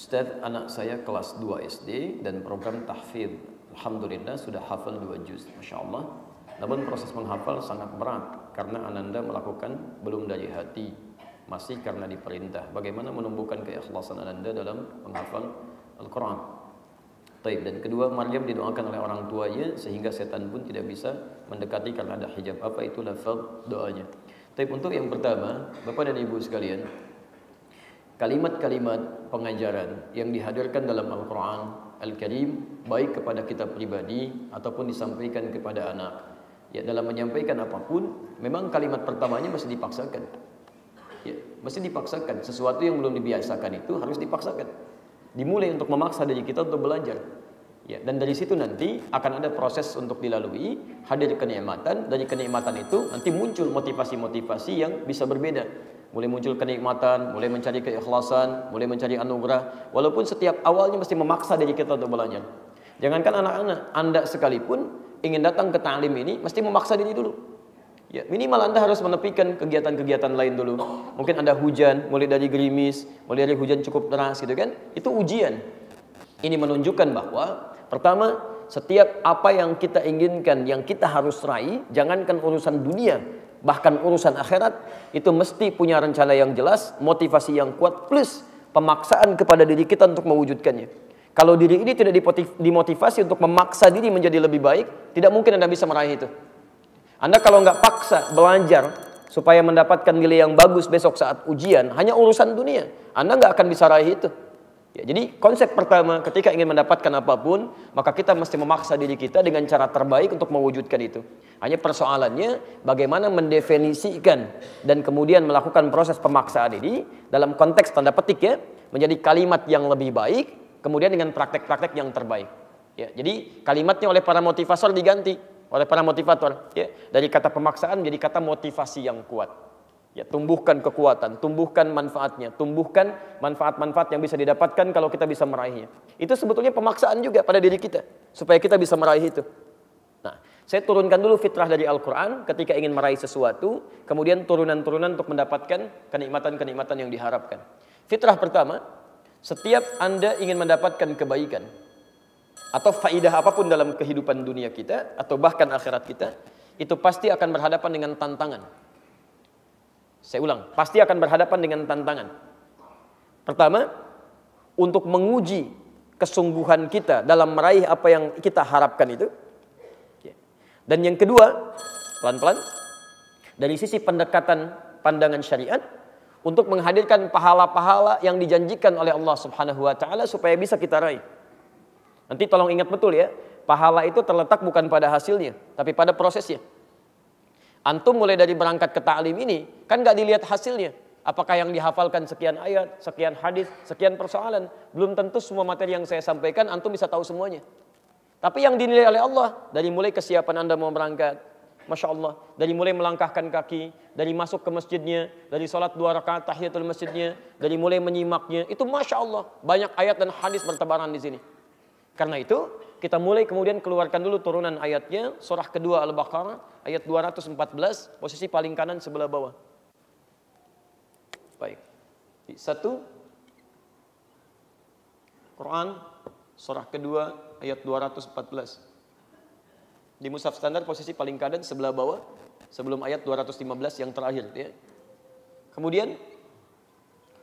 Ustadz, anak saya kelas 2 SD dan program tahfidz. Alhamdulillah sudah hafal 2 juz, Masya Allah. Namun proses menghafal sangat berat karena ananda melakukan belum dari hati, masih karena diperintah. Bagaimana menumbuhkan keikhlasan ananda dalam menghafal Al-Quran? Taib. Dan kedua, Maryam didoakan oleh orang tuanya sehingga setan pun tidak bisa mendekati karena ada hijab. Apa itu lafaz doanya? Taib. Untuk yang pertama, Bapak dan Ibu sekalian, kalimat-kalimat pengajaran yang dihadirkan dalam Al-Quran Al-Karim, baik kepada kita pribadi ataupun disampaikan kepada anak, ya, dalam menyampaikan apapun, memang kalimat pertamanya mesti dipaksakan. Ya, mesti dipaksakan. Sesuatu yang belum dibiasakan itu harus dipaksakan. Dimulai untuk memaksa diri kita untuk belajar. Ya, dan dari situ nanti akan ada proses untuk dilalui, hadir kenikmatan. Dari kenikmatan itu nanti muncul motivasi-motivasi yang bisa berbeda. Mulai muncul kenikmatan, mulai mencari keikhlasan, mulai mencari anugerah. Walaupun setiap awalnya mesti memaksa diri kita untuk belajar. Jangankan anak-anak, Anda sekalipun ingin datang ke ta'lim ini mesti memaksa diri dulu. Ya, minimal Anda harus menepikan kegiatan-kegiatan lain dulu. Mungkin ada hujan, mulai dari gerimis, mulai dari hujan cukup deras gitu kan. Itu ujian. Ini menunjukkan bahwa pertama, setiap apa yang kita inginkan, yang kita harus raih, jangankan urusan dunia, bahkan urusan akhirat, itu mesti punya rencana yang jelas, motivasi yang kuat, plus pemaksaan kepada diri kita untuk mewujudkannya. Kalau diri ini tidak dimotivasi untuk memaksa diri menjadi lebih baik, tidak mungkin Anda bisa meraih itu. Anda kalau nggak paksa belajar supaya mendapatkan nilai yang bagus besok saat ujian, hanya urusan dunia, Anda nggak akan bisa raih itu. Ya, jadi konsep pertama ketika ingin mendapatkan apapun, maka kita mesti memaksa diri kita dengan cara terbaik untuk mewujudkan itu. Hanya persoalannya bagaimana mendefinisikan dan kemudian melakukan proses pemaksaan ini dalam konteks tanda petik ya, menjadi kalimat yang lebih baik, kemudian dengan praktek-praktek yang terbaik. Ya, jadi kalimatnya oleh para motivator diganti. Oleh para motivator, ya, dari kata pemaksaan menjadi kata motivasi yang kuat. Ya, tumbuhkan kekuatan, tumbuhkan manfaatnya, tumbuhkan manfaat-manfaat yang bisa didapatkan kalau kita bisa meraihnya. Itu sebetulnya pemaksaan juga pada diri kita supaya kita bisa meraih itu. Nah, saya turunkan dulu fitrah dari Al-Quran ketika ingin meraih sesuatu, kemudian turunan-turunan untuk mendapatkan kenikmatan-kenikmatan yang diharapkan. Fitrah pertama, setiap Anda ingin mendapatkan kebaikan atau faidah apapun dalam kehidupan dunia kita atau bahkan akhirat kita, itu pasti akan berhadapan dengan tantangan. Saya ulang, pasti akan berhadapan dengan tantangan. Pertama, untuk menguji kesungguhan kita dalam meraih apa yang kita harapkan itu. Dan yang kedua, pelan-pelan, dari sisi pendekatan pandangan syariat, untuk menghadirkan pahala-pahala yang dijanjikan oleh Allah Subhanahu wa Ta'ala supaya bisa kita raih. Nanti tolong ingat betul ya, pahala itu terletak bukan pada hasilnya, tapi pada prosesnya. Antum mulai dari berangkat ke ta'lim ini, kan gak dilihat hasilnya. Apakah yang dihafalkan sekian ayat, sekian hadis, sekian persoalan. Belum tentu semua materi yang saya sampaikan, antum bisa tahu semuanya. Tapi yang dinilai oleh Allah, dari mulai kesiapan Anda mau berangkat, Masya Allah, dari mulai melangkahkan kaki, dari masuk ke masjidnya, dari sholat 2 rakaat tahiyatul masjidnya, dari mulai menyimaknya, itu Masya Allah, banyak ayat dan hadis bertebaran di sini. Karena itu, kita mulai kemudian keluarkan dulu turunan ayatnya, surah kedua Al-Baqarah, ayat 214, posisi paling kanan sebelah bawah. Baik. Satu, Quran, surah kedua, ayat 214. Di mushaf standar, posisi paling kanan sebelah bawah, sebelum ayat 215 yang terakhir. Ya. Kemudian,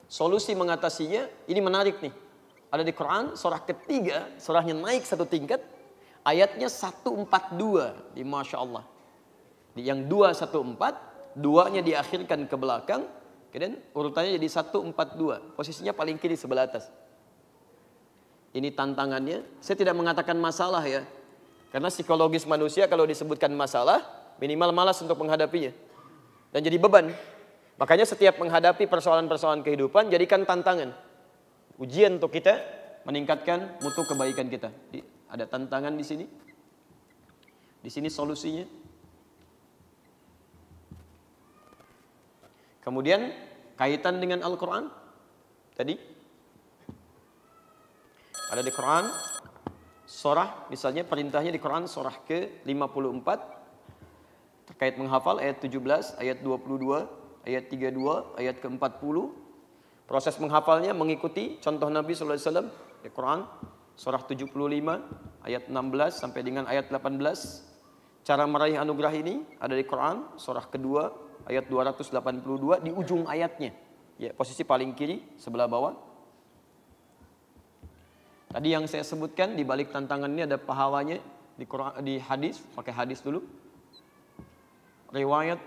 solusi mengatasinya, ini menarik nih. Ada di Quran, surah ketiga, surahnya naik satu tingkat, ayatnya 142, di Masya Allah. Yang 214, duanya diakhirkan ke belakang, kemudian urutannya jadi 142, posisinya paling kiri sebelah atas. Ini tantangannya, saya tidak mengatakan masalah ya, karena psikologis manusia kalau disebutkan masalah, minimal malas untuk menghadapinya, dan jadi beban. Makanya setiap menghadapi persoalan-persoalan kehidupan, jadikan tantangan. Ujian untuk kita meningkatkan mutu kebaikan kita. Ada tantangan di sini. Di sini solusinya. Kemudian kaitan dengan Al-Quran. Tadi ada di Quran surah, misalnya perintahnya di Quran surah ke-54 terkait menghafal ayat 17, ayat 22, ayat 32, ayat ke-40. Proses menghafalnya mengikuti contoh Nabi sallallahu alaihi wasallam di Quran surah 75 ayat 16 sampai dengan ayat 18. Cara meraih anugerah ini ada di Quran surah kedua ayat 282 di ujung ayatnya. Ya, posisi paling kiri sebelah bawah. Tadi yang saya sebutkan di balik tantangan ini ada pahalanya di Quran, di hadis, pakai hadis dulu. Riwayat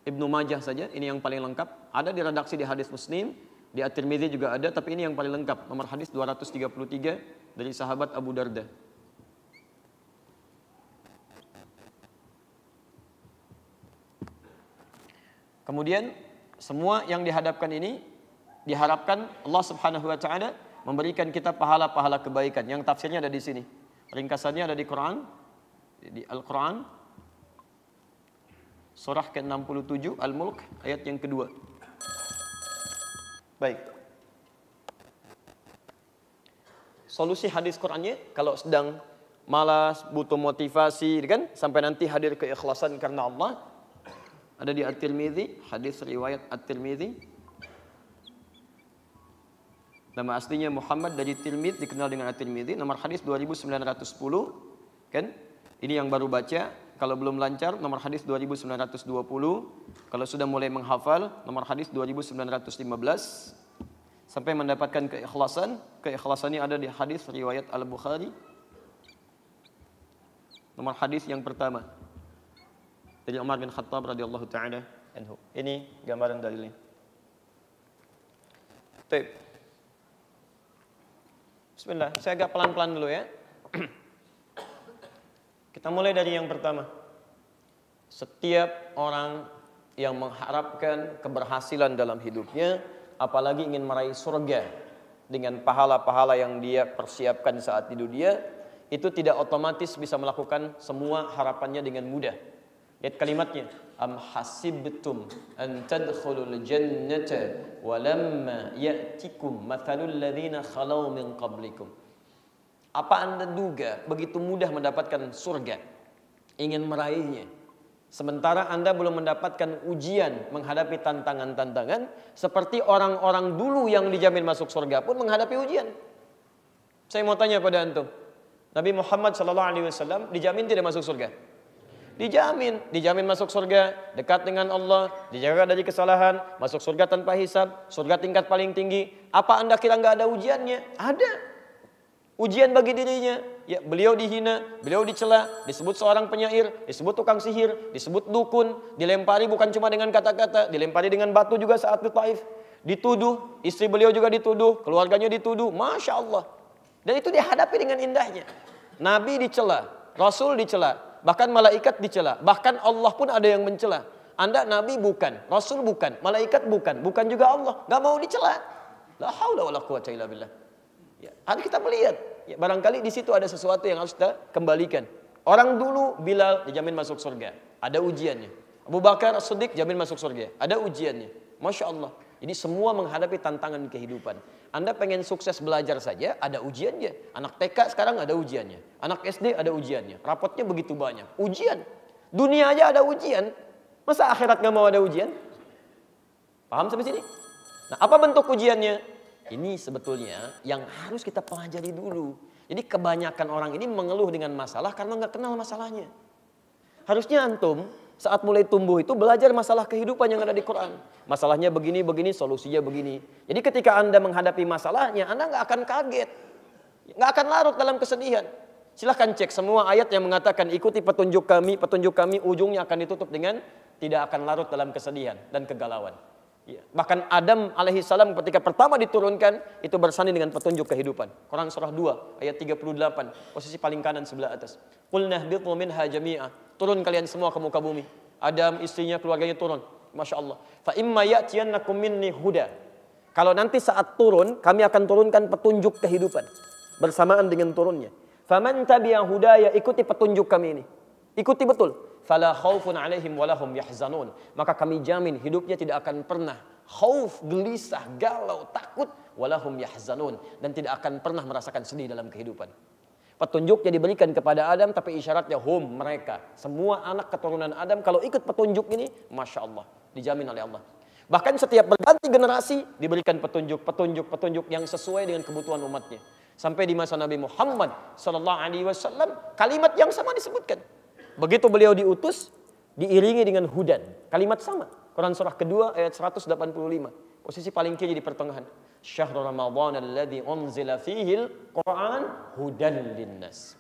Ibnu Majah saja, ini yang paling lengkap. Ada di redaksi di hadis Muslim, di At-Tirmidzi juga ada, tapi ini yang paling lengkap. Nomor hadis 233 dari sahabat Abu Darda. Kemudian semua yang dihadapkan ini diharapkan Allah Subhanahu wa taala memberikan kita pahala-pahala kebaikan. Yang tafsirnya ada di sini. Ringkasannya ada di Quran, di Al-Quran surah ke-67 Al-Mulk ayat yang kedua. Baik. Solusi hadis Qurannya kalau sedang malas, butuh motivasi kan, sampai nanti hadir keikhlasan karena Allah. Ada di At-Tirmidzi, hadis riwayat At-Tirmidzi. Nama aslinya Muhammad dari Tirmidzi, dikenal dengan At-Tirmidzi, nomor hadis 2910 kan? Ini yang baru baca, kalau belum lancar nomor hadis 2920, kalau sudah mulai menghafal nomor hadis 2915 sampai mendapatkan keikhlasan. Keikhlasannya ada di hadis riwayat Al-Bukhari. Nomor hadis yang pertama dari Umar bin Khattab radhiyallahu taala anhu. Ini gambaran dalilnya. Baik. Bismillah, saya agak pelan-pelan dulu ya. Kita mulai dari yang pertama. Setiap orang yang mengharapkan keberhasilan dalam hidupnya, apalagi ingin meraih surga dengan pahala-pahala yang dia persiapkan saat di dunia, itu tidak otomatis bisa melakukan semua harapannya dengan mudah. Lihat kalimatnya, am hasibtum an tadkhulul jannata walamma ya'tikum mathalul ladzina khalau min qablikum. Apa Anda duga begitu mudah mendapatkan surga, ingin meraihnya, sementara Anda belum mendapatkan ujian menghadapi tantangan-tantangan seperti orang-orang dulu yang dijamin masuk surga pun menghadapi ujian. Saya mau tanya pada antum, Nabi Muhammad SAW dijamin tidak masuk surga? Dijamin masuk surga, dekat dengan Allah, dijaga dari kesalahan, masuk surga tanpa hisab, surga tingkat paling tinggi. Apa Anda kira nggak ada ujiannya? Ada. Ujian bagi dirinya. Ya, beliau dihina, beliau dicela, disebut seorang penyair, disebut tukang sihir, disebut dukun, dilempari bukan cuma dengan kata-kata, dilempari dengan batu juga saat di Taif. Dituduh, istri beliau juga dituduh, keluarganya dituduh, Masya Allah. Dan itu dihadapi dengan indahnya. Nabi dicela, Rasul dicela, bahkan malaikat dicela, bahkan Allah pun ada yang mencela. Anda Nabi bukan, Rasul bukan, malaikat bukan, bukan juga Allah, nggak mau dicela. La haula wala quwwata illa billah. Ya, harus kita melihat. Ya, barangkali di situ ada sesuatu yang harus kita kembalikan. Orang dulu Bilal dijamin masuk surga, ada ujiannya. Abu Bakar As-Siddiq jamin masuk surga, ada ujiannya. Masya Allah. Jadi semua menghadapi tantangan kehidupan. Anda pengen sukses belajar saja, ada ujiannya. Anak TK sekarang ada ujiannya. Anak SD ada ujiannya. Rapotnya begitu banyak. Ujian. Dunia aja ada ujian. Masa akhirat nggak mau ada ujian? Paham sampai sini? Nah, apa bentuk ujiannya? Ini sebetulnya yang harus kita pelajari dulu. Jadi kebanyakan orang ini mengeluh dengan masalah karena nggak kenal masalahnya. Harusnya antum saat mulai tumbuh itu belajar masalah kehidupan yang ada di Quran. Masalahnya begini, begini, solusinya begini. Jadi ketika Anda menghadapi masalahnya, Anda nggak akan kaget. Nggak akan larut dalam kesedihan. Silahkan cek semua ayat yang mengatakan ikuti petunjuk kami ujungnya akan ditutup dengan tidak akan larut dalam kesedihan dan kegalauan. Ya. Bahkan Adam alaihissalam ketika pertama diturunkan itu bersanding dengan petunjuk kehidupan. Quran surah 2 ayat 38, posisi paling kanan sebelah atas. Qulna ihbitu minha jami'a. Turun kalian semua ke muka bumi. Adam, istrinya, keluarganya turun. Masya Allah. Fa imma ya'tiyannakum minni huda. Kalau nanti saat turun, kami akan turunkan petunjuk kehidupan bersamaan dengan turunnya. Faman tabi'a hudaya, ikuti petunjuk kami ini. Ikuti betul. Fala khaufun 'alaihim wa lahum yahzanun. Maka kami jamin hidupnya tidak akan pernah khauf, gelisah, galau, takut, walahum yahzanun, dan tidak akan pernah merasakan sedih dalam kehidupan. Petunjuknya diberikan kepada Adam, tapi isyaratnya mereka. Semua anak keturunan Adam kalau ikut petunjuk ini, Masya Allah, dijamin oleh Allah. Bahkan setiap berganti generasi diberikan petunjuk yang sesuai dengan kebutuhan umatnya. Sampai di masa Nabi Muhammad sallallahu alaihi wasallam kalimat yang sama disebutkan. Begitu beliau diutus diiringi dengan hudan, kalimat sama. Quran surah kedua ayat 185. Posisi paling kiri di pertengahan. Syahrul Ramadan alladzi unzila fihil Quran hudan linnas.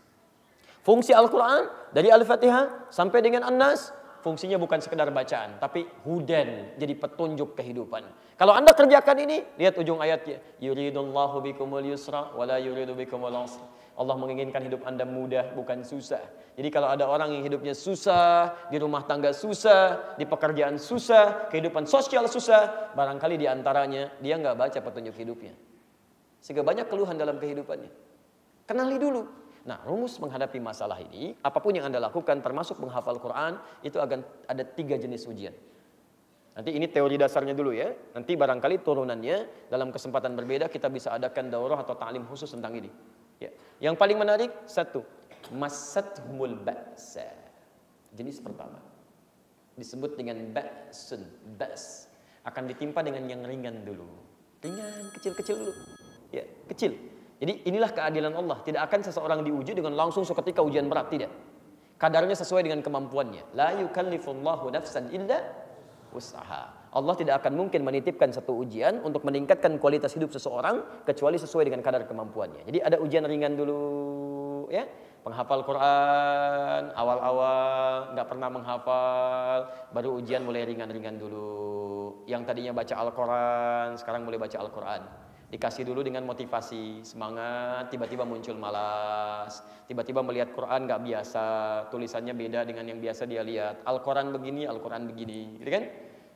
Fungsi Al-Quran dari Al-Fatihah sampai dengan An-Nas, fungsinya bukan sekedar bacaan, tapi hudan, jadi petunjuk kehidupan. Kalau Anda kerjakan ini, lihat ujung ayatnya. Yuridullahu bikumul yusra wa la yuridu bikumul usra. Allah menginginkan hidup Anda mudah, bukan susah. Jadi kalau ada orang yang hidupnya susah, di rumah tangga susah, di pekerjaan susah, kehidupan sosial susah, barangkali di antaranya dia nggak baca petunjuk hidupnya. Sehingga banyak keluhan dalam kehidupannya. Kenali dulu. Nah, rumus menghadapi masalah ini, apapun yang Anda lakukan, termasuk menghafal Quran, itu akan ada 3 jenis ujian. Nanti ini teori dasarnya dulu ya. Nanti barangkali turunannya dalam kesempatan berbeda kita bisa adakan daurah atau ta'lim khusus tentang ini. Ya. Yang paling menarik, 1, masathumul ba'sa. Jenis pertama disebut dengan ba'sun, ba's. Akan ditimpa dengan yang ringan dulu. Ringan, kecil-kecil dulu. Ya, kecil. Jadi inilah keadilan Allah. Tidak akan seseorang diuji dengan langsung seketika ujian berat. Tidak. Kadarnya sesuai dengan kemampuannya. La yukallifullahu nafsan illa wus'aha. Allah tidak akan mungkin menitipkan satu ujian untuk meningkatkan kualitas hidup seseorang kecuali sesuai dengan kadar kemampuannya. Jadi ada ujian ringan dulu, ya. Penghafal Quran, awal-awal nggak pernah menghafal, baru ujian mulai ringan-ringan dulu. Yang tadinya baca Al-Quran, sekarang mulai baca Al-Quran. Dikasih dulu dengan motivasi, semangat, tiba-tiba muncul malas. Tiba-tiba melihat Quran nggak biasa, tulisannya beda dengan yang biasa dia lihat. Al-Quran begini, Al-Quran begini, gitu kan?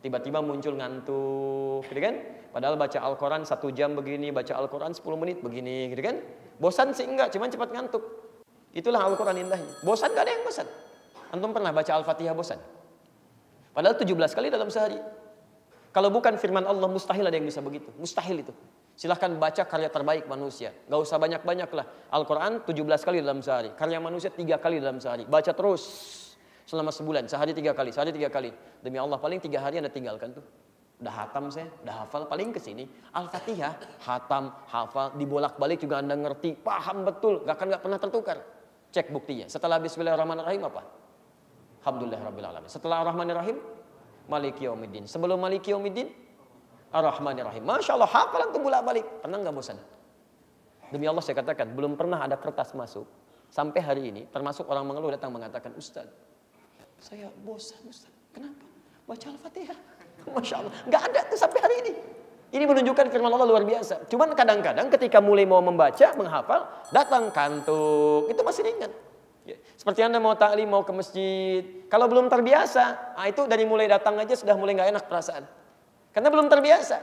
Tiba-tiba muncul ngantuk, gitu kan? Padahal baca Al-Quran 1 jam begini, baca Al-Quran 10 menit begini, gitu kan? Bosan sih enggak, cuman cepat ngantuk. Itulah Al-Quran indahnya. Bosan gak ada yang bosan. Antum pernah baca Al-Fatihah bosan? Padahal 17 kali dalam sehari. Kalau bukan firman Allah, mustahil ada yang bisa begitu. Mustahil itu. Silahkan baca karya terbaik manusia. Gak usah banyak-banyak lah. Al-Quran 17 kali dalam sehari. Karya manusia 3 kali dalam sehari. Baca terus selama sebulan. Sehari 3 kali, sehari 3 kali. Demi Allah paling 3 hari Anda tinggalkan tuh. Udah hatam saya, udah hafal, paling kesini. Al-Fatihah, hatam, hafal, dibolak-balik juga Anda ngerti. Paham betul, gak pernah tertukar. Cek buktinya. Setelah Bismillahirrahmanirrahim apa? Alhamdulillahirrahmanirrahim. Setelah Ar-Rahmanirrahim, Maliki Yaumiddin. Sebelum Maliki Yaumiddin, Ar-Rahmanirrahim. Masya Allah, hafalan tuh bolak-balik. Pernah nggak bosan? Demi Allah saya katakan, belum pernah ada kertas masuk sampai hari ini. Termasuk orang mengeluh datang mengatakan, Ustaz, saya bosan Ustaz. Kenapa? Baca Al-Fatihah. Masya Allah, nggak ada tuh sampai hari ini. Ini menunjukkan firman Allah luar biasa. Cuman kadang-kadang ketika mulai mau membaca, menghafal, datang kantuk. Itu masih ringan. Ya. Seperti Anda mau ta'lim, mau ke masjid. Kalau belum terbiasa, itu dari mulai datang aja sudah mulai nggak enak perasaan. Karena belum terbiasa.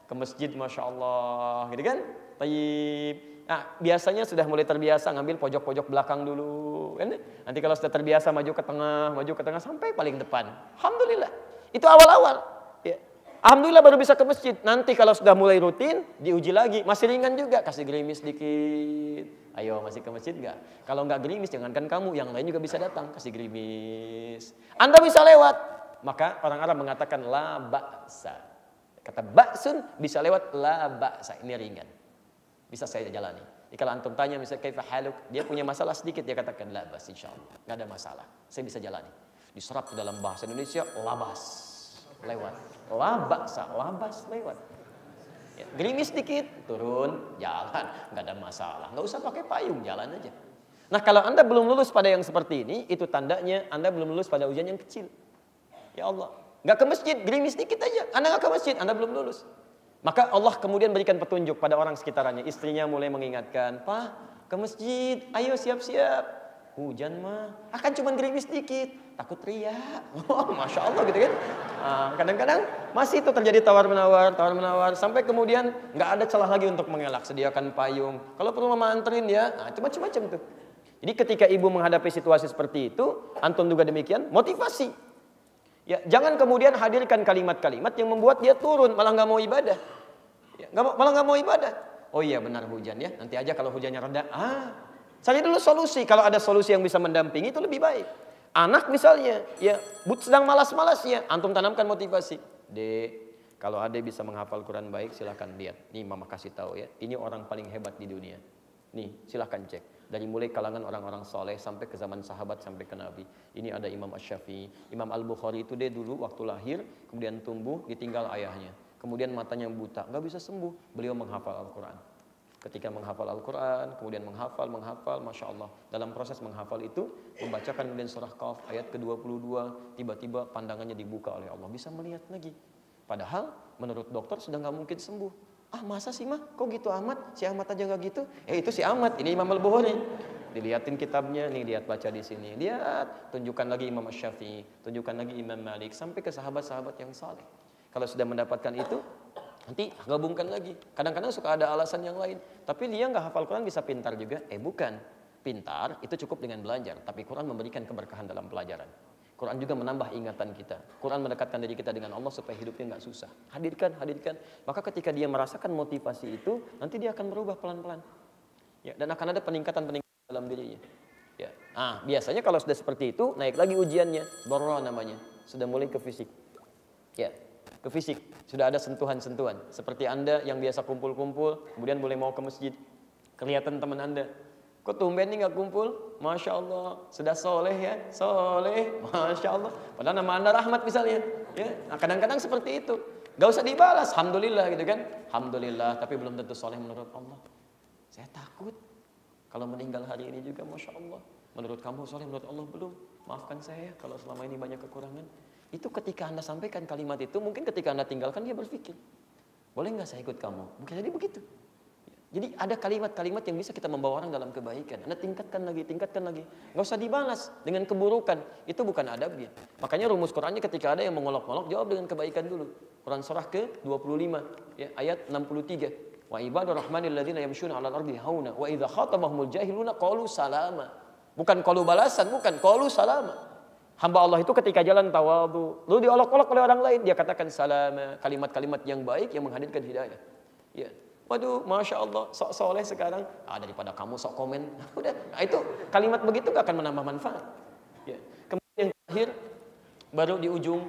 Ke masjid, Masya Allah. Gitu kan? Tayyib. Nah, biasanya sudah mulai terbiasa ngambil pojok-pojok belakang dulu. Kan? Nanti kalau sudah terbiasa maju ke tengah, sampai paling depan. Alhamdulillah. Itu awal-awal. Ya. Alhamdulillah baru bisa ke masjid. Nanti kalau sudah mulai rutin, diuji lagi. Masih ringan juga. Kasih gerimis dikit. Ayo masih ke masjid enggak? Kalau enggak gerimis, jangankan kamu. Yang lain juga bisa datang. Kasih gerimis. Anda bisa lewat. Maka orang Arab mengatakan la ba'sa. Kata ba'sun bisa lewat la ba'sa. Ini ringan. Bisa saya jalani. Jadi kalau antum tanya misalnya kaifa haluk, dia punya masalah sedikit, dia katakan la ba'as insyaallah. Enggak ada masalah. Saya bisa jalani. Diserap ke dalam bahasa Indonesia labas. Lewat. Labas lewat. Ya, gerimis dikit, turun, jalan, nggak ada masalah. Nggak usah pakai payung, jalan aja. Nah kalau Anda belum lulus pada yang seperti ini, itu tandanya Anda belum lulus pada ujian yang kecil. Ya Allah, nggak ke masjid, gerimis dikit aja. Anda nggak ke masjid, Anda belum lulus. Maka Allah kemudian berikan petunjuk pada orang sekitarnya. Istrinya mulai mengingatkan, Pak, ke masjid, ayo siap-siap. Hujan mah, akan cuma gerimis dikit, takut riak. Oh, Masya Allah gitu kan. Kadang-kadang masih itu terjadi tawar-menawar, sampai kemudian nggak ada celah lagi untuk mengelak. Sediakan payung. Kalau perlu mama anterin ya, macam-macam tuh. Jadi ketika ibu menghadapi situasi seperti itu, antum juga demikian, motivasi. Ya, jangan kemudian hadirkan kalimat-kalimat yang membuat dia turun, malah nggak mau ibadah. Ya, malah nggak mau ibadah. Oh iya benar hujan ya, nanti aja kalau hujannya reda. Cari dulu solusi. Kalau ada solusi yang bisa mendampingi itu lebih baik. Anak misalnya, ya sedang malas-malasnya, antum tanamkan motivasi. Dek, Kalau ada bisa menghafal Quran baik, silahkan lihat. Nih mama kasih tahu ya, ini orang paling hebat di dunia. Nih silahkan cek. Dari mulai kalangan orang-orang soleh sampai ke zaman sahabat sampai ke Nabi. Ini ada Imam Asy-Syafi'i. Imam Al-Bukhari itu dia dulu waktu lahir, kemudian tumbuh, ditinggal ayahnya. Kemudian matanya buta, nggak bisa sembuh. Beliau menghafal Al-Quran. Ketika menghafal Al-Quran, kemudian menghafal, Masya Allah. Dalam proses menghafal itu, membacakan kemudian surah Qaf ayat ke-22, tiba-tiba pandangannya dibuka oleh Allah. Bisa melihat lagi. Padahal menurut dokter sudah nggak mungkin sembuh. Ah masa sih mah, kok gitu amat? Si Ahmad aja nggak gitu? Itu si Ahmad, ini Imam Al-Bukhari. Dilihatin kitabnya, nih lihat baca di sini. Lihat, tunjukkan lagi Imam Asy-Syafi'i, tunjukkan lagi Imam Malik, sampai ke sahabat-sahabat yang saleh. Kalau sudah mendapatkan itu, nanti gabungkan lagi. Kadang-kadang suka ada alasan yang lain. Tapi dia nggak hafal Quran bisa pintar juga? Bukan. Pintar itu cukup dengan belajar. Tapi Quran memberikan keberkahan dalam pelajaran. Quran juga menambah ingatan kita. Quran mendekatkan diri kita dengan Allah supaya hidupnya nggak susah. Hadirkan. Maka ketika dia merasakan motivasi itu, nanti dia akan berubah pelan-pelan. Ya, dan akan ada peningkatan dalam dirinya. Ya. Biasanya kalau sudah seperti itu, naik lagi ujiannya. Darra namanya. Sudah mulai ke fisik. Ya, ke fisik. Sudah ada sentuhan-sentuhan. Seperti Anda yang biasa kumpul-kumpul, kemudian boleh mau ke masjid. Kelihatan teman Anda. Kok tumben nih nggak kumpul? Masya Allah, sudah soleh ya, soleh, Masya Allah. Padahal nama Anda Rahmat misalnya. Ya, kadang-kadang seperti itu. Gak usah dibalas, Alhamdulillah gitu kan. Alhamdulillah, tapi belum tentu soleh menurut Allah. Saya takut. Kalau meninggal hari ini juga, Masya Allah. Menurut kamu soleh, menurut Allah belum. Maafkan saya kalau selama ini banyak kekurangan. Itu ketika Anda sampaikan kalimat itu, mungkin ketika Anda tinggalkan dia berpikir, boleh nggak saya ikut kamu? Mungkin jadi begitu. Jadi ada kalimat-kalimat yang bisa kita membawa orang dalam kebaikan. Anda tingkatkan lagi. Nggak usah dibalas dengan keburukan. Itu bukan adabnya. Makanya rumus Qurannya ketika ada yang mengolok-olok, jawab dengan kebaikan dulu. Quran surah ke-25, ya, ayat 63. Wa ibadur rahmanil ladzina yamshuna 'alal ardi hauna wa idza khatabahumul jahiluna qalu salama. Bukan qalu balasan, bukan qalu salama. Hamba Allah itu ketika jalan tawadhu, lalu diolok-olok oleh orang lain, dia katakan salama, kalimat-kalimat yang baik yang menghadirkan hidayah. Ya. Waduh, Masya Allah, sok soleh sekarang. Daripada kamu sok komen. Udah, itu kalimat begitu gak akan menambah manfaat. Ya. Kemudian yang terakhir, baru di ujung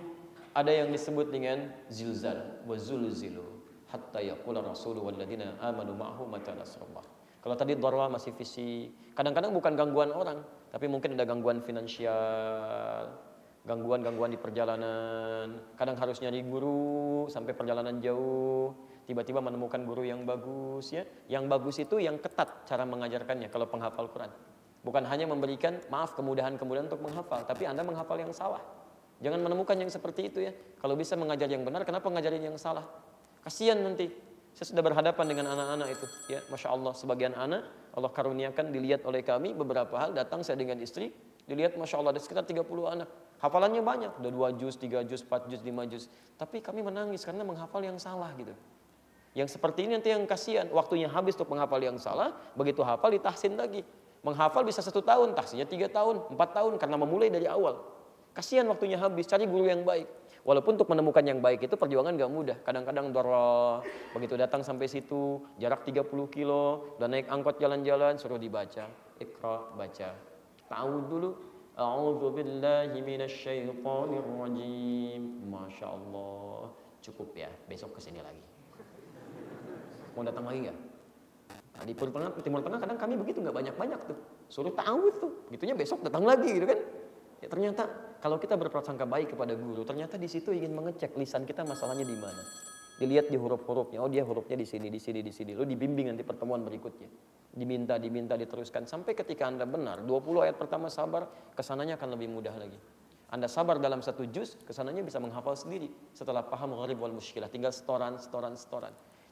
ada yang disebut dengan zilzal, wa zulzilu hatta yaqula rasulu walladzina amanu ma'ahu mata nasrullah. Kalau tadi dharra masih fisik, kadang-kadang bukan gangguan orang, tapi mungkin ada gangguan finansial, gangguan di perjalanan. Kadang harus nyari guru sampai perjalanan jauh. Tiba-tiba menemukan guru yang bagus ya. Yang bagus itu yang ketat cara mengajarkannya kalau penghafal Quran. Bukan hanya memberikan kemudahan-kemudahan untuk menghafal, tapi Anda menghafal yang salah. Jangan menemukan yang seperti itu ya. Kalau bisa mengajar yang benar, kenapa ngajarin yang salah? Kasihan nanti. Saya sudah berhadapan dengan anak-anak itu ya. Masya Allah, sebagian anak Allah karuniakan dilihat oleh kami beberapa hal, datang saya dengan istri, dilihat Masya Allah ada sekitar 30 anak. Hafalannya banyak, udah 2 juz, 3 juz, 4 juz, 5 juz. Tapi kami menangis karena menghafal yang salah gitu. Yang seperti ini nanti yang kasihan, waktunya habis untuk menghafal yang salah, begitu hafal ditahsin lagi. Menghafal bisa 1 tahun, tahsinnya 3 tahun, 4 tahun, karena memulai dari awal. Kasihan waktunya habis, cari guru yang baik. Walaupun untuk menemukan yang baik itu perjuangan gak mudah. Kadang-kadang dharra, begitu datang sampai situ, jarak 30 kilo, dan naik angkot jalan-jalan, suruh dibaca. Iqra, baca. Ta'awud dulu. A'udzu billahi minasyaitonir rajim. Masya Allah. Cukup ya, besok kesini lagi. Mau datang lagi nggak? Nah, di Timur Tengah kadang kami begitu, nggak banyak-banyak tuh. Suruh ta'awud tuh, gitunya besok datang lagi gitu kan. Ya ternyata kalau kita berprasangka baik kepada guru, ternyata di situ ingin mengecek lisan kita masalahnya di mana. Dilihat di huruf-hurufnya, dia hurufnya di sini. Lalu dibimbing nanti pertemuan berikutnya. Diminta diteruskan. Sampai ketika Anda benar, 20 ayat pertama sabar, kesananya akan lebih mudah lagi. Anda sabar dalam 1 juz, kesananya bisa menghafal sendiri. Setelah paham gharib wal mushkilah, tinggal setoran.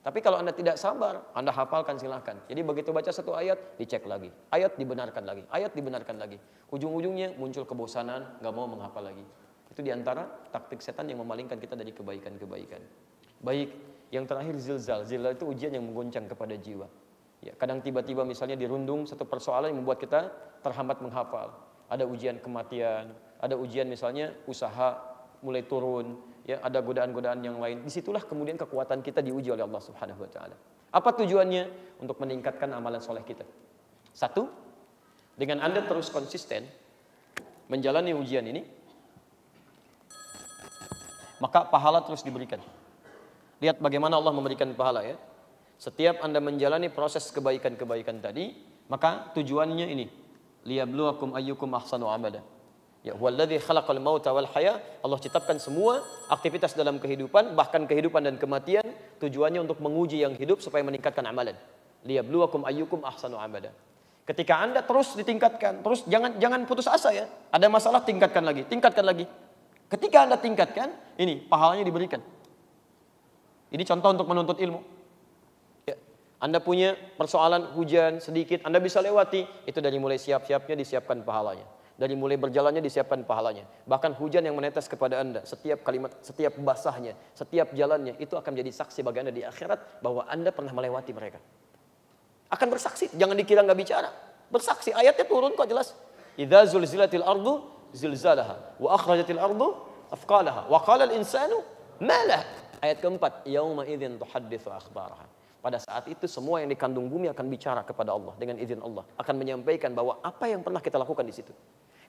Tapi kalau Anda tidak sabar, Anda hafalkan silahkan. Jadi begitu baca 1 ayat, dicek lagi. Ayat dibenarkan lagi. Ujung-ujungnya muncul kebosanan, gak mau menghafal lagi. Itu diantara taktik setan yang memalingkan kita dari kebaikan-kebaikan. Baik, yang terakhir zilzal. Zilzal itu ujian yang menggoncang kepada jiwa. Ya, kadang tiba-tiba misalnya dirundung satu persoalan yang membuat kita terhambat menghafal. Ada ujian kematian, ada ujian misalnya usaha mulai turun, ya, ada godaan-godaan yang lain. Disitulah kemudian kekuatan kita diuji oleh Allah Subhanahu wa taala. Apa tujuannya? Untuk meningkatkan amalan soleh kita. 1, dengan Anda terus konsisten menjalani ujian ini, maka pahala terus diberikan. Lihat bagaimana Allah memberikan pahala ya. Setiap Anda menjalani proses kebaikan-kebaikan tadi, maka tujuannya ini, liyabluwakum ayyukum ahsanu amala. Ya, huwallazi khalaqal mauta wal haya. Allah ciptakan semua aktivitas dalam kehidupan, bahkan kehidupan dan kematian, tujuannya untuk menguji yang hidup supaya meningkatkan amalan. Liyabluwakum ayyukum ahsanu amala. Ketika Anda terus ditingkatkan, terus jangan putus asa ya. Ada masalah tingkatkan lagi, tingkatkan lagi. Ketika Anda tingkatkan, ini pahalanya diberikan. Ini contoh untuk menuntut ilmu. Ya, Anda punya persoalan hujan sedikit, Anda bisa lewati, itu dari mulai siap-siapnya disiapkan pahalanya. Dari mulai berjalannya disiapkan pahalanya. Bahkan hujan yang menetes kepada Anda, setiap kalimat, setiap basahnya, setiap jalannya, itu akan menjadi saksi bagi Anda di akhirat bahwa Anda pernah melewati mereka. Akan bersaksi, jangan dikira nggak bicara. Bersaksi, ayatnya turun kok jelas. Idza zulzilatil ardu zilzalaha wa akhrajatil ardu afqalaha wa qala al insanu ma lah. Ayat keempat, yauma idzin tuhadditsu akhbaraha. Pada saat itu semua yang dikandung bumi akan bicara kepada Allah dengan izin Allah, akan menyampaikan bahwa apa yang pernah kita lakukan di situ.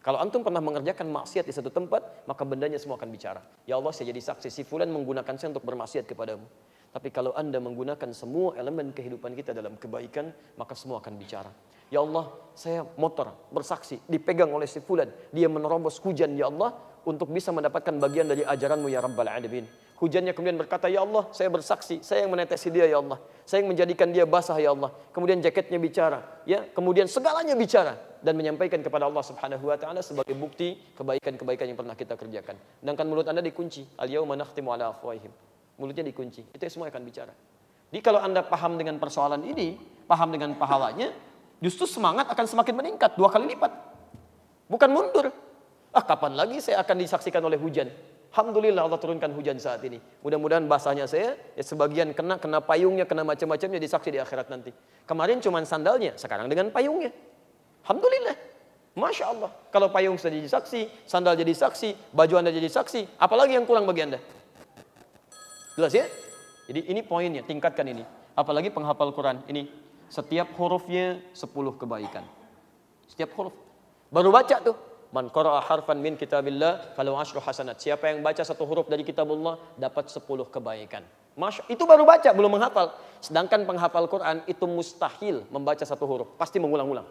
Kalau antum pernah mengerjakan maksiat di satu tempat, maka bendanya semua akan bicara. Ya Allah, saya jadi saksi, si fulan menggunakan saya untuk bermaksiat kepadamu. Tapi kalau Anda menggunakan semua elemen kehidupan kita dalam kebaikan, maka semua akan bicara. Ya Allah, saya motor bersaksi, dipegang oleh si fulan, dia menerobos hujan ya Allah, untuk bisa mendapatkan bagian dari ajaranmu ya Rabbal Alamin. Hujannya kemudian berkata, ya Allah, saya bersaksi, saya yang menetesi dia ya Allah, saya yang menjadikan dia basah ya Allah. Kemudian jaketnya bicara, ya, kemudian segalanya bicara dan menyampaikan kepada Allah Subhanahu wa taala sebagai bukti kebaikan-kebaikan yang pernah kita kerjakan. Sedangkan mulut Anda dikunci, al-yauma nakhtimu ala afwahihim. Mulutnya dikunci, itu semua akan bicara. Jadi kalau Anda paham dengan persoalan ini, paham dengan pahalanya, justru semangat akan semakin meningkat 2 kali lipat. Bukan mundur. Kapan lagi saya akan disaksikan oleh hujan? Alhamdulillah Allah turunkan hujan saat ini. Mudah-mudahan basahnya saya, ya sebagian kena payungnya, kena macam-macamnya disaksi di akhirat nanti. Kemarin cuma sandalnya, sekarang dengan payungnya. Alhamdulillah. Masya Allah. Kalau payung sudah jadi saksi, sandal jadi saksi, baju Anda jadi saksi, apalagi yang kurang bagi Anda? Jelas ya? Jadi ini poinnya, tingkatkan ini. Apalagi penghafal Quran. Ini setiap hurufnya 10 kebaikan. Setiap huruf. Baru baca tuh. Man qara'a harfan min kitabillah falahu asyru hasanat. Siapa yang baca satu huruf dari kitabullah dapat 10 kebaikan. Itu baru baca, belum menghafal. Sedangkan penghafal Quran itu mustahil membaca satu huruf, pasti mengulang-ulang.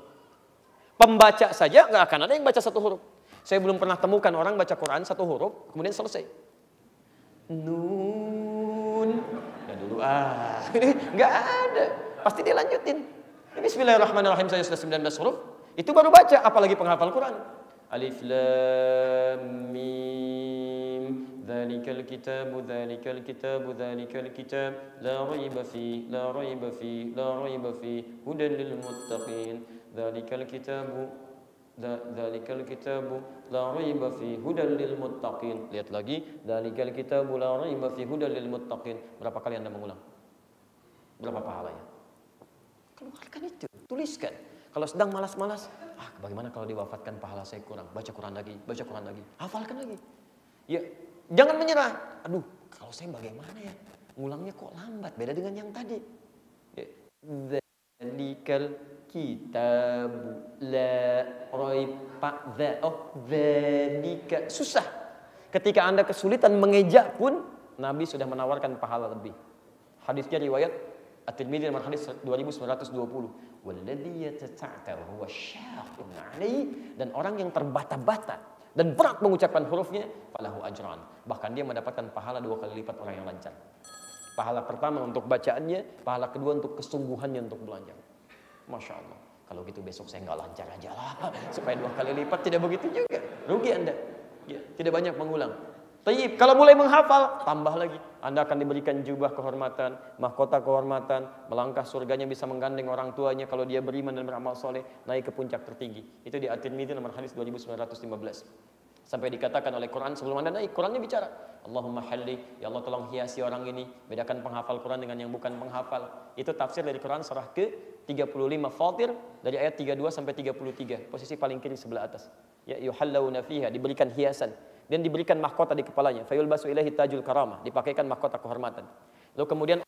Pembaca saja nggak akan ada yang baca satu huruf. Saya belum pernah temukan orang baca Quran satu huruf kemudian selesai. Nun. Ya dulu nggak ada. Pasti dia lanjutin. Bismillahirrahmanirrahim, saya sudah 19 huruf. Itu baru baca, apalagi penghafal Quran. Alif lam mim dzalikal kitabu dzalikal kitabu dzalikal kitab la raiba fi la raiba fi la raiba fi hudan lil muttaqin dzalikal kitabu la raiba fi hudan lil muttaqin. Lihat lagi, dzalikal kitabu la raiba fi hudan lil muttaqin. Berapa kali Anda mengulang? Berapa pahalanya? Keluarkan itu, tuliskan. Kalau sedang malas-malas, bagaimana kalau diwafatkan pahala saya kurang? Baca Quran lagi, hafalkan lagi. Ya, jangan menyerah. Aduh, kalau saya bagaimana ya? Ngulangnya kok lambat, beda dengan yang tadi. Ya. Dzalikal kitabu la raiba dzalika. Susah. Ketika Anda kesulitan mengejak pun, Nabi sudah menawarkan pahala lebih. Hadisnya riwayat At-Tirmidzi nomor hadis 2920. Walladzi yatata'ta huwa syaqqun 'alaihi, dan orang yang terbata-bata dan berat mengucapkan hurufnya falahu ajran, bahkan dia mendapatkan pahala 2 kali lipat orang yang lancar. Pahala pertama untuk bacaannya, pahala kedua untuk kesungguhannya untuk belajar. Masya Allah. Kalau gitu besok saya nggak lancar aja lah, supaya 2 kali lipat. Tidak begitu juga, rugi Anda. Ya, tidak banyak mengulang. Tayyib, kalau mulai menghafal, tambah lagi. Anda akan diberikan jubah kehormatan, mahkota kehormatan, melangkah surganya bisa menggandeng orang tuanya kalau dia beriman dan beramal soleh, naik ke puncak tertinggi. Itu di At-Tirmidzi nomor hadis 2915. Sampai dikatakan oleh Quran sebelum Anda naik, Qurannya bicara, Allahumma halli, ya Allah tolong hiasi orang ini, bedakan penghafal Quran dengan yang bukan penghafal. Itu tafsir dari Quran surah ke-35 Fatir dari ayat 32 sampai 33, posisi paling kiri sebelah atas. Ya yuhallawna fiha, diberikan hiasan dan diberikan mahkota di kepalanya. Fayulbasu ilaihi tajul karamah, dipakaikan mahkota kehormatan. Lalu kemudian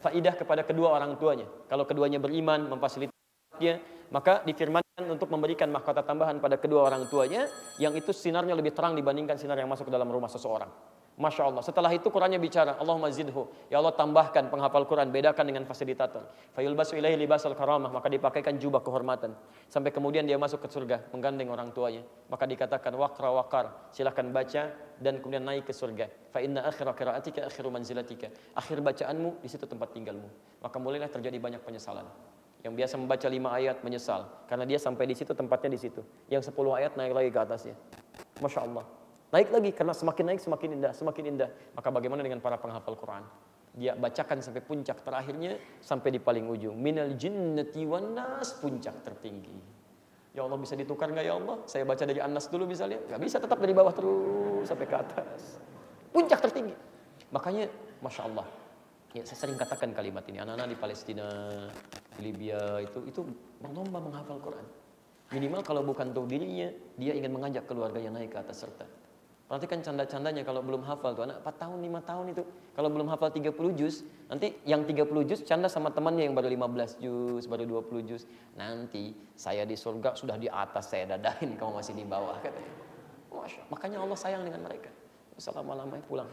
faidah kepada kedua orang tuanya. Kalau keduanya beriman, memfasilitasinya, maka difirmankan untuk memberikan mahkota tambahan pada kedua orang tuanya, yang itu sinarnya lebih terang dibandingkan sinar yang masuk ke dalam rumah seseorang. Masya Allah. Setelah itu Qurannya bicara, Allahumma zidhu. Ya Allah tambahkan penghafal Quran, bedakan dengan fasilitator. Fayulbasu ilaihi libasal karamah, maka dipakaikan jubah kehormatan. Sampai kemudian dia masuk ke surga, menggandeng orang tuanya. Maka dikatakan waqra waqar, silahkan baca dan kemudian naik ke surga. Fa inna akhira qiraatika akhiru manzilatika. Akhir bacaanmu di situ tempat tinggalmu. Maka mulailah terjadi banyak penyesalan. Yang biasa membaca 5 ayat menyesal karena dia sampai di situ tempatnya di situ. Yang 10 ayat naik lagi ke atasnya. Masya Allah. Naik lagi karena semakin naik semakin indah, semakin indah. Maka bagaimana dengan para penghafal Quran? Dia bacakan sampai puncak terakhirnya sampai di paling ujung. Minal jinnati wan nas, puncak tertinggi. Ya Allah, bisa ditukar enggak ya Allah? Saya baca dari An-Nas dulu misalnya. Enggak bisa, tetap dari bawah terus sampai ke atas. Puncak tertinggi. Makanya Masya Allah. Ya, saya sering katakan kalimat ini. Anak-anak di Palestina, di Libya itu berlomba menghafal Quran. Minimal kalau bukan untuk dirinya, dia ingin mengajak keluarganya naik ke atas serta. Perhatikan canda-candanya kalau belum hafal tuh anak 4 tahun, 5 tahun itu. Kalau belum hafal 30 juz, nanti yang 30 juz canda sama temannya yang baru 15 juz, baru 20 juz. Nanti saya di surga sudah di atas, saya dadahin, kamu masih di bawah katanya. Masya Allah. Makanya Allah sayang dengan mereka. Assalamualaikum, pulang.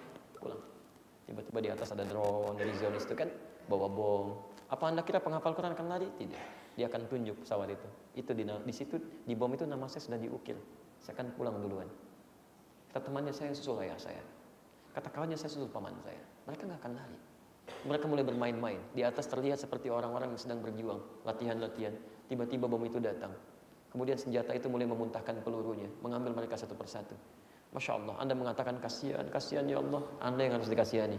Tiba-tiba di atas ada drone dari Zionis itu kan bawa bom. Apa Anda kira penghafal Quran akan lari? Tidak. Dia akan tunjuk pesawat itu. Itu di situ di bom itu nama saya sudah diukir. Saya akan pulang duluan. Kata temannya, saya yang susul ayah saya. Kata kawannya, saya susul paman saya. Mereka nggak akan lari. Mereka mulai bermain-main. Di atas terlihat seperti orang-orang yang sedang berjuang, latihan-latihan. Tiba-tiba bom itu datang. Kemudian senjata itu mulai memuntahkan pelurunya, mengambil mereka satu persatu. Masya Allah, Anda mengatakan kasihan ya Allah. Anda yang harus dikasihani.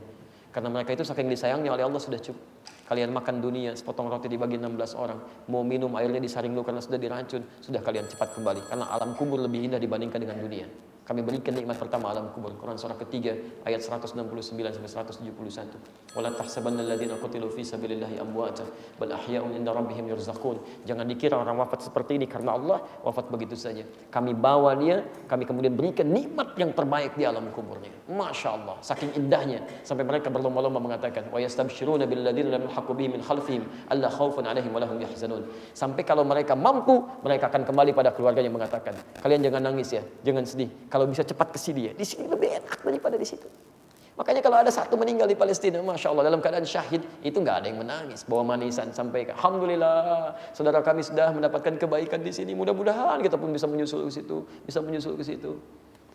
Karena mereka itu saking disayangnya oleh Allah sudah cukup. Kalian makan dunia, sepotong roti dibagi 16 orang. Mau minum airnya disaring dulu karena sudah diracun. Sudah kalian cepat kembali. Karena alam kubur lebih indah dibandingkan dengan dunia. Kami berikan nikmat pertama alam kubur. Quran surah ketiga ayat 169 sampai 171. Wala tahsabanna alladziina qutilu fi sabilillahi amwata bal ahya'un 'inda rabbihim yurzaqun. Jangan dikira orang wafat seperti ini karena Allah wafat begitu saja. Kami bawa dia, kami kemudian berikan nikmat yang terbaik di alam kuburnya. Masya Allah, saking indahnya sampai mereka berlomba-lomba mengatakan wa yastabshiruna bil ladziina lam yalhaqu bihim min khalfihim alla khaufun 'alaihim wa lahum yahzanun. Sampai kalau mereka mampu, mereka akan kembali pada keluarganya mengatakan, kalian jangan nangis ya, jangan sedih. Kalau bisa cepat ke sini ya. Di sini lebih enak daripada di situ. Makanya kalau ada satu meninggal di Palestina, Masya Allah, dalam keadaan syahid, itu nggak ada yang menangis. Bawa manisan, sampaikan, Alhamdulillah, saudara kami sudah mendapatkan kebaikan di sini. Mudah-mudahan kita pun bisa menyusul ke situ,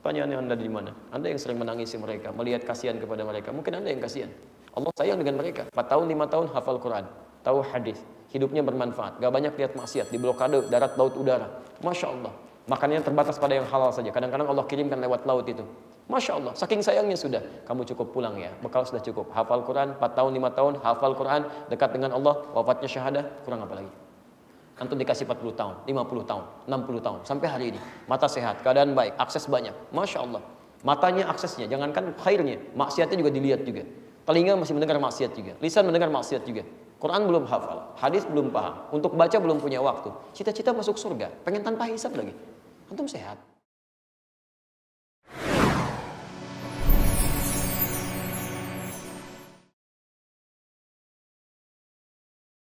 Pertanyaannya Anda di mana? Anda yang sering menangisi mereka, melihat kasihan kepada mereka. Mungkin Anda yang kasihan. Allah sayang dengan mereka. 4 tahun, 5 tahun hafal Quran, tahu hadis, hidupnya bermanfaat, gak banyak lihat maksiat, di blokade darat, laut, udara. Masya Allah. Makannya terbatas pada yang halal saja. Kadang-kadang Allah kirimkan lewat laut itu. Masya Allah, saking sayangnya sudah. Kamu cukup pulang ya, bekal sudah cukup. Hafal Quran, 4 tahun, 5 tahun, hafal Quran, dekat dengan Allah, wafatnya syahadah, kurang apa lagi? Antum dikasih 40 tahun, 50 tahun, 60 tahun, sampai hari ini. Mata sehat, keadaan baik, akses banyak. Masya Allah. Matanya aksesnya, jangankan khairnya, maksiatnya juga dilihat juga. Telinga masih mendengar maksiat juga. Lisan mendengar maksiat juga. Quran belum hafal, hadis belum paham. Untuk baca belum punya waktu. Cita-cita masuk surga, pengen tanpa hisab lagi. Antum sehat.